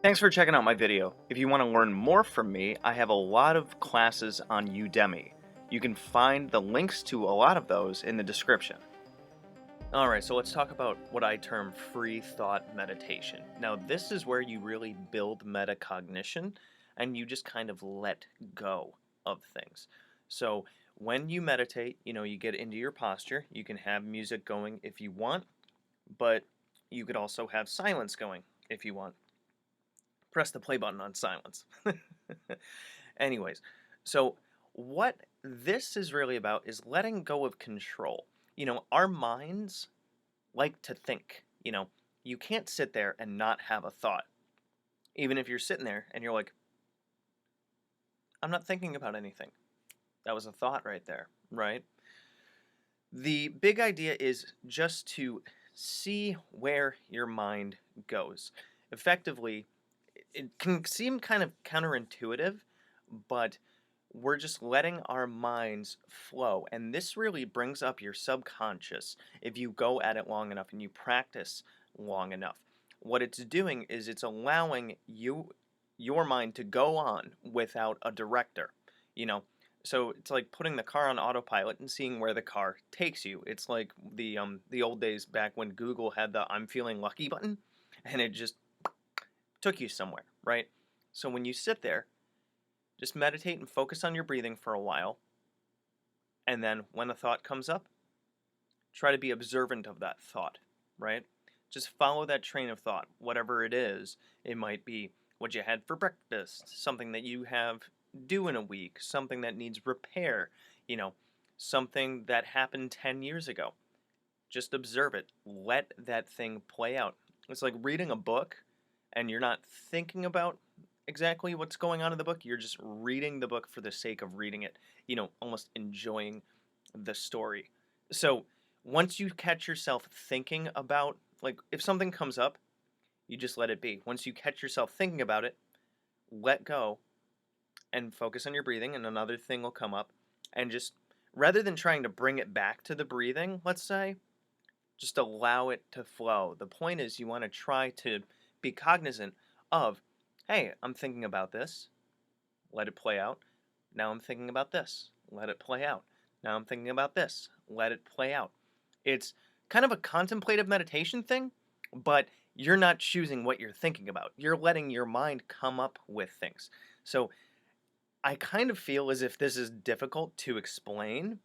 Thanks for checking out my video. If you want to learn more from me, I have a lot of classes on Udemy. You can find the links to a lot of those in the description. Alright, so let's talk about what I term free thought meditation. Now, this is where you really build metacognition and you just kind of let go of things. So, when you meditate, you get into your posture. You can have music going if you want, but you could also have silence going if you want. Press the play button on silence. Anyways, so what this is really about is letting go of control. Our minds like to think. You can't sit there and not have a thought. Even if you're sitting there and you're like, I'm not thinking about anything. That was a thought right there, right? The big idea is just to see where your mind goes. Effectively, it can seem kind of counterintuitive, but we're just letting our minds flow. And this really brings up your subconscious if you go at it long enough and you practice long enough. What it's doing is it's allowing your mind to go on without a director. You know, so it's like putting the car on autopilot and seeing where the car takes you. It's like the old days back when Google had the I'm feeling lucky button and it just took you somewhere, right? So when you sit there, just meditate and focus on your breathing for a while. And then when a thought comes up, try to be observant of that thought, right? Just follow that train of thought, whatever it is. It might be what you had for breakfast, something that you have due in a week, something that needs repair, you know, something that happened 10 years ago. Just observe it. Let that thing play out. It's like reading a book and you're not thinking about exactly what's going on in the book. You're just reading the book for the sake of reading it, almost enjoying the story. So once you catch yourself thinking about, like, if something comes up, you just let it be. Once you catch yourself thinking about it, let go and focus on your breathing, and another thing will come up. And just rather than trying to bring it back to the breathing, let's say, just allow it to flow. The point is, you want to try to be cognizant of, hey, I'm thinking about this, let it play out. Now I'm thinking about this, let it play out. Now I'm thinking about this, let it play out. It's kind of a contemplative meditation thing, but you're not choosing what you're thinking about. You're letting your mind come up with things. So I kind of feel as if this is difficult to explain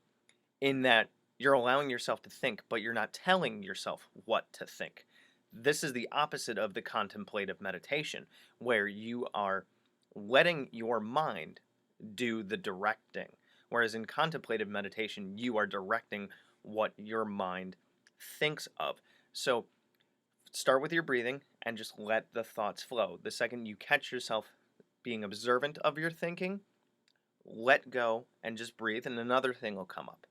in that you're allowing yourself to think, but you're not telling yourself what to think. This is the opposite of the contemplative meditation, where you are letting your mind do the directing. Whereas in contemplative meditation, you are directing what your mind thinks of. So start with your breathing and just let the thoughts flow. The second you catch yourself being observant of your thinking, let go and just breathe, and another thing will come up.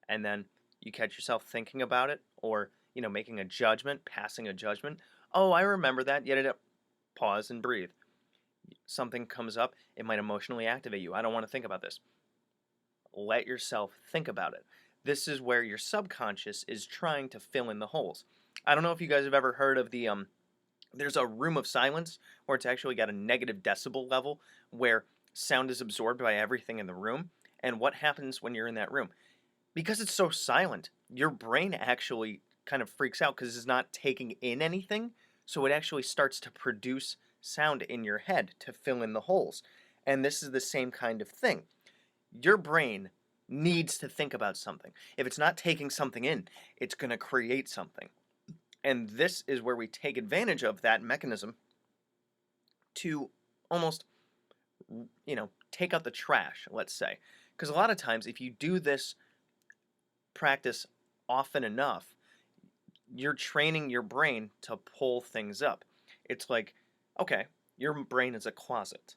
And then you catch yourself thinking about it or, making a judgment, passing a judgment. Oh, I remember that. Yet pause and breathe. Something comes up, it might emotionally activate you. I don't want to think about this. Let yourself think about it. This is where your subconscious is trying to fill in the holes. I don't know if you guys have ever heard of there's a room of silence where it's actually got a negative decibel level where sound is absorbed by everything in the room. And what happens when you're in that room? Because it's so silent, your brain actually kind of freaks out because it's not taking in anything. So it actually starts to produce sound in your head to fill in the holes. And this is the same kind of thing. Your brain needs to think about something. If it's not taking something in, it's going to create something. And this is where we take advantage of that mechanism to almost, take out the trash, let's say. Because a lot of times, if you do this practice often enough, you're training your brain to pull things up. It's like, okay, your brain is a closet.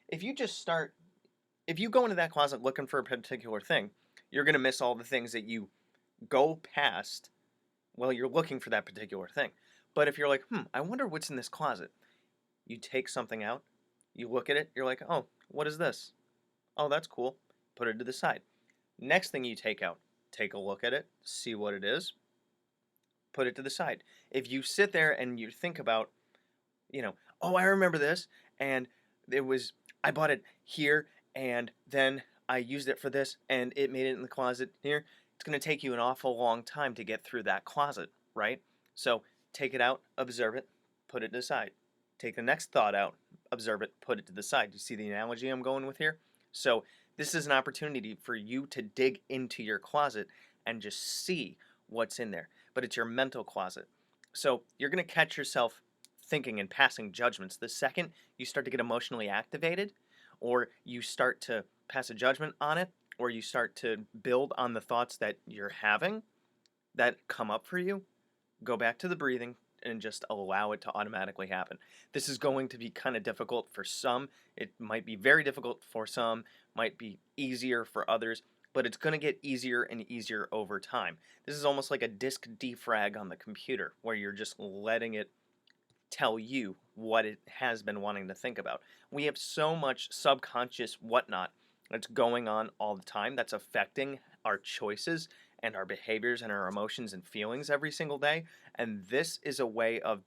If you just start, if you go into that closet looking for a particular thing, you're going to miss all the things that you go past while you're looking for that particular thing. But if you're like, I wonder what's in this closet, you take something out, you look at it, you're like, oh, what is this? Oh, that's cool. Put it to the side. Next thing you take out, take a look at it, see what it is, put it to the side. If you sit there and you think about, oh, I remember this, and it was, I bought it here, and then I used it for this, and it made it in the closet here. It's going to take you an awful long time to get through that closet, right? So take it out, observe it, put it to the side. Take the next thought out, observe it, put it to the side. You see the analogy I'm going with here? So this is an opportunity for you to dig into your closet and just see what's in there. But it's your mental closet. So you're going to catch yourself thinking and passing judgments. The second you start to get emotionally activated, or you start to pass a judgment on it, or you start to build on the thoughts that you're having that come up for you, go back to the breathing and just allow it to automatically happen. This is going to be kind of difficult for some. It might be very difficult for some, might be easier for others, but it's going to get easier and easier over time. This is almost like a disk defrag on the computer where you're just letting it tell you what it has been wanting to think about. We have so much subconscious whatnot that's going on all the time that's affecting our choices and our behaviors and our emotions and feelings every single day. And this is a way of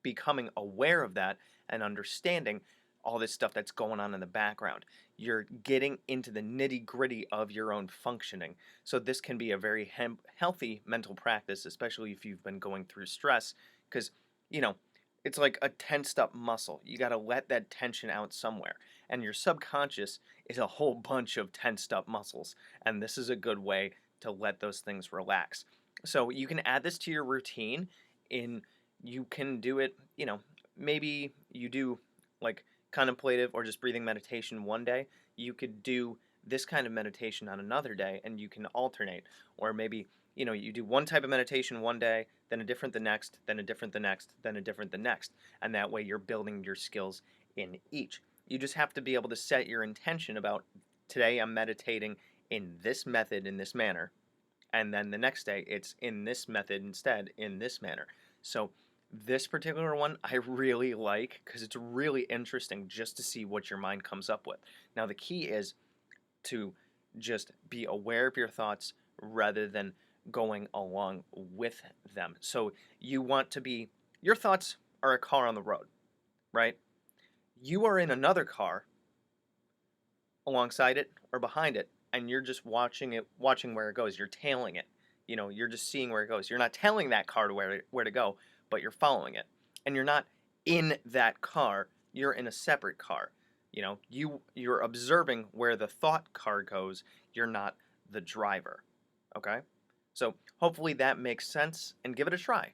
becoming aware of that and understanding all this stuff that's going on in the background. You're getting into the nitty-gritty of your own functioning. So this can be a very healthy mental practice, especially if you've been going through stress, because, you know, it's like a tensed up muscle. You got to let that tension out somewhere. And your subconscious is a whole bunch of tensed up muscles. And this is a good way to let those things relax. So you can add this to your routine. You can do it, maybe you do like contemplative or just breathing meditation one day. You could do this kind of meditation on another day, and you can alternate. Or maybe, you do one type of meditation one day, then a different the next, then a different the next, then a different the next. And that way you're building your skills in each. You just have to be able to set your intention about, today I'm meditating in this method, in this manner. And then the next day it's in this method instead, in this manner. So this particular one I really like because it's really interesting just to see what your mind comes up with. Now the key is to just be aware of your thoughts rather than going along with them. So you want to be, your thoughts are a car on the road, right? You are in another car alongside it or behind it, and you're just watching where it goes. You're tailing it. You're just seeing where it goes. You're not telling that car to where to go, but you're following it. And you're not in that car, you're in a separate car. You're observing where the thought car goes. You're not the driver. Okay? So hopefully that makes sense, and give it a try.